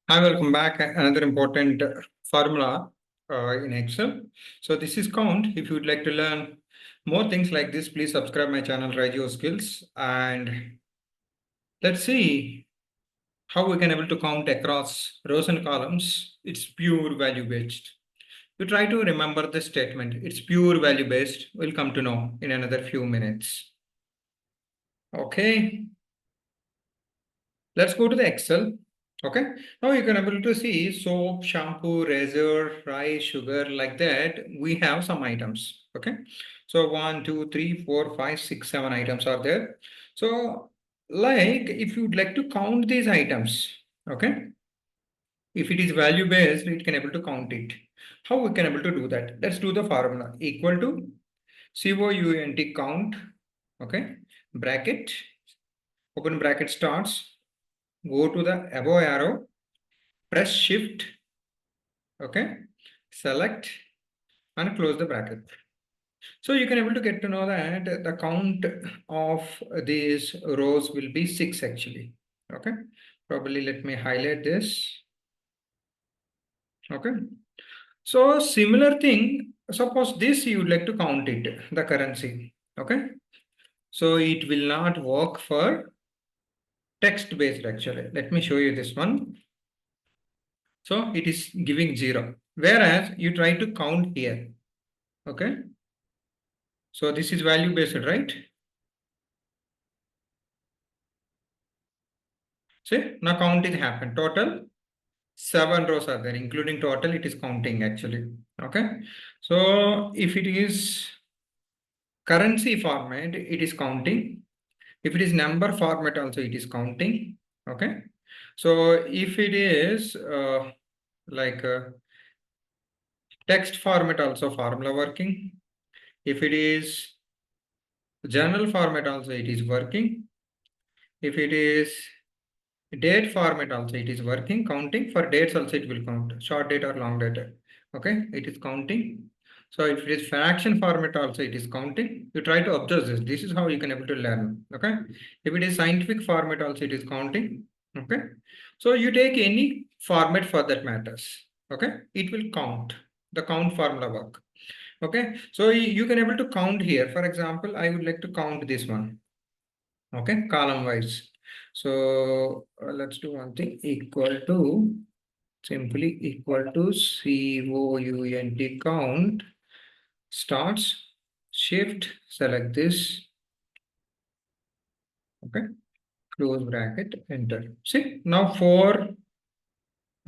Hi, welcome back. Another important formula in Excel. So this is count. If you would like to learn more things like this, please subscribe my channel, Rise Your Skills. And let's see how we can able to count across rows and columns. It's pure value based. You try to remember the statement. It's pure value based. We'll come to know in another few minutes. Okay. Let's go to the Excel. Okay, now you can able to see soap, shampoo, razor, rice, sugar, like that. We have some items. Okay, so 1, 2, 3, 4, 5, 6, 7 items are there. So, like if you'd like to count these items, okay, if it is value based, it can able to count it. How we can able to do that? Let's do the formula equal to COUNT count. Okay, bracket, open bracket starts. Go to the above arrow, press shift, okay, select and close the bracket. So you can able to get to know that the count of these rows will be 6 actually. Okay, probably let me highlight this. Okay, so similar thing, suppose this you would like to count it, the currency. Okay, so it will not work for text based actually. Let me show you this one. So it is giving 0, whereas you try to count here. Okay, so this is value based, right? See, now count is happened. Total 7 rows are there, including total, it is counting actually. Okay, so if it is currency format, it is counting. If it is number format, also it is counting. Okay, so if it is like text format, also formula working. If it is journal format, also it is working. If it is date format, also it is working, counting. For dates also it will count, short date or long date. Okay, it is counting. So if it is fraction format, also it is counting. You try to observe this. This is how you can able to learn. Okay, if it is scientific format, also it is counting. Okay, so you take any format for that matters. Okay, it will count. The count formula work. Okay, so you can able to count here. For example, I would like to count this one. Okay, column wise. So let's do one thing, equal to, simply equal to COUNT count, starts, shift, select this. Okay, close bracket, enter. See, now 4,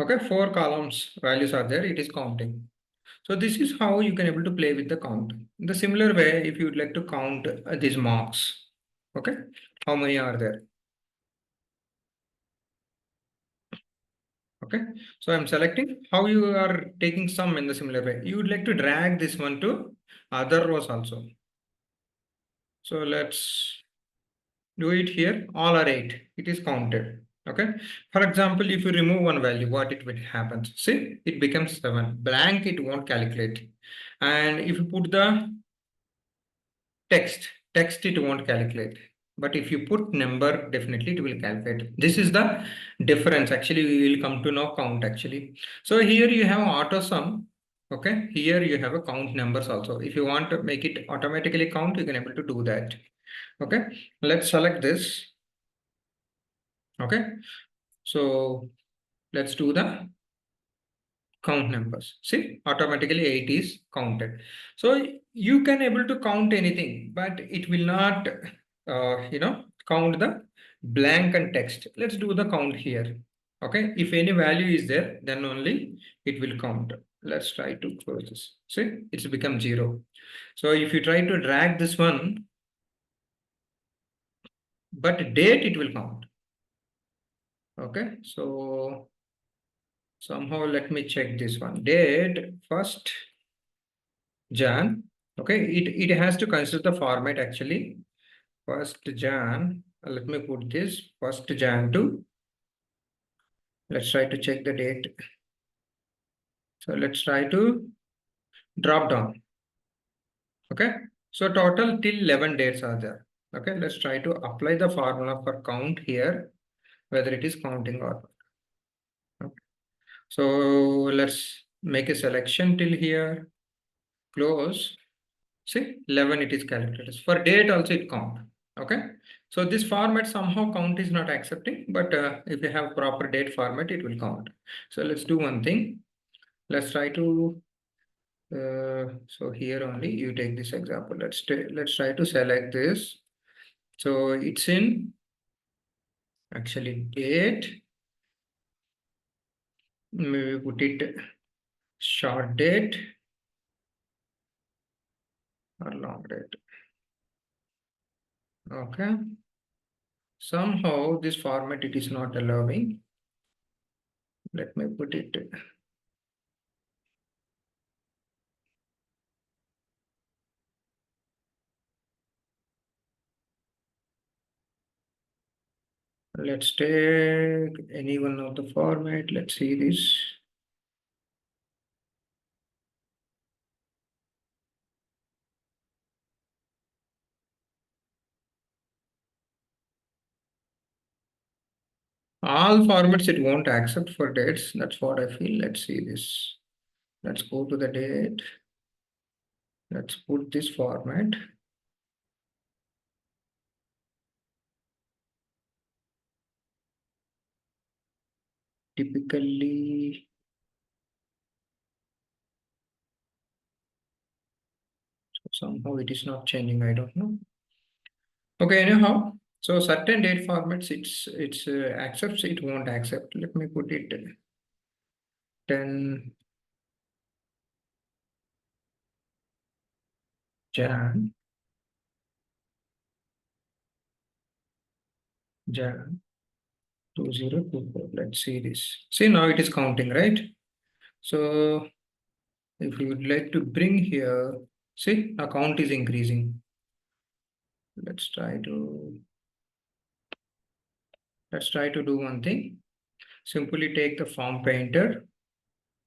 okay, 4 columns values are there, it is counting. So this is how you can able to play with the count. In the similar way, if you would like to count these marks, okay, how many are there? Okay, so I'm selecting. How you are taking sum in the similar way. You would like to drag this one to other rows also. So let's do it here. All are 8. It is counted. Okay. For example, if you remove one value, what it will happen? See, it becomes 7. Blank, it won't calculate. And if you put the text it won't calculate. But if you put number, definitely it will calculate. This is the difference. Actually, we will come to know count actually. So here you have auto sum. Okay, here you have a count numbers also. If you want to make it automatically count, you can able to do that. Okay, let's select this. Okay, so let's do the count numbers. See, automatically 8 is counted. So you can able to count anything, but it will not, count the blank and text. Let's do the count here. Okay, if any value is there, then only it will count. Let's try to close this. See, it's become 0. So if you try to drag this one, but date it will count. Okay, so somehow let me check this one. Date first Jan. Okay, it has to consider the format actually. First Jan. Let me put this first Jan to. Let's try to check the date. So let's try to drop down. Okay, so total till 11 dates are there. Okay, let's try to apply the formula for count here, whether it is counting or not. Okay. So let's make a selection till here, close. See, 11 it is calculated. For date also it count. Okay. So this format somehow count is not accepting, but if you have proper date format, it will count. So let's do one thing. Let's try to, so here only you take this example. Let's try to select this. So it's in actually date. Maybe put it short date or long date. Okay. Somehow this format it is not allowing. Let me put it. Let's take any one of the format. Let's see this. All formats it won't accept for dates. That's what I feel. Let's see this. Let's go to the date. Let's put this format. Typically, somehow it is not changing. I don't know. Okay, anyhow. So certain date formats it's accepts, it won't accept. Let me put it 10 Jan 2024. Let's see this. See, now it is counting, right? So if you would like to bring here, see, account is increasing. Let's try to do one thing. Simply take the form painter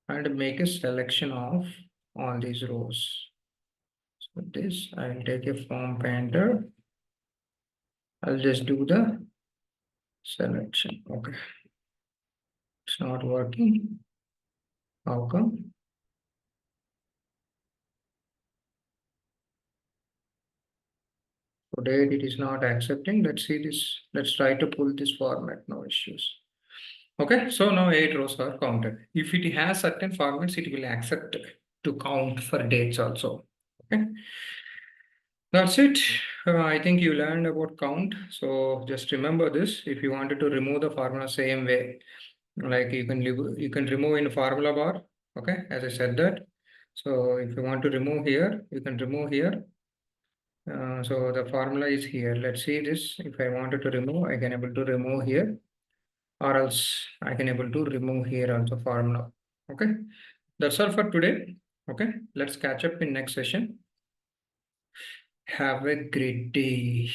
and make a selection of all these rows. So this, I'll take a form painter. I'll just do the selection. Okay. It's not working. How come? So date it is not accepting. Let's see this. Let's try to pull this format. No issues. Okay, so now 8 rows are counted. If it has certain formats, it will accept to count for dates also. Okay, that's it. I think you learned about count. So just remember this. If you wanted to remove the formula same way, like you can remove in formula bar. Okay, as I said that. So if you want to remove here, you can remove here. So the formula is here. Let's see this. If I wanted to remove, I can able to remove here, or else I can able to remove here also formula. Okay, that's all for today. Okay, let's catch up in next session. Have a great day.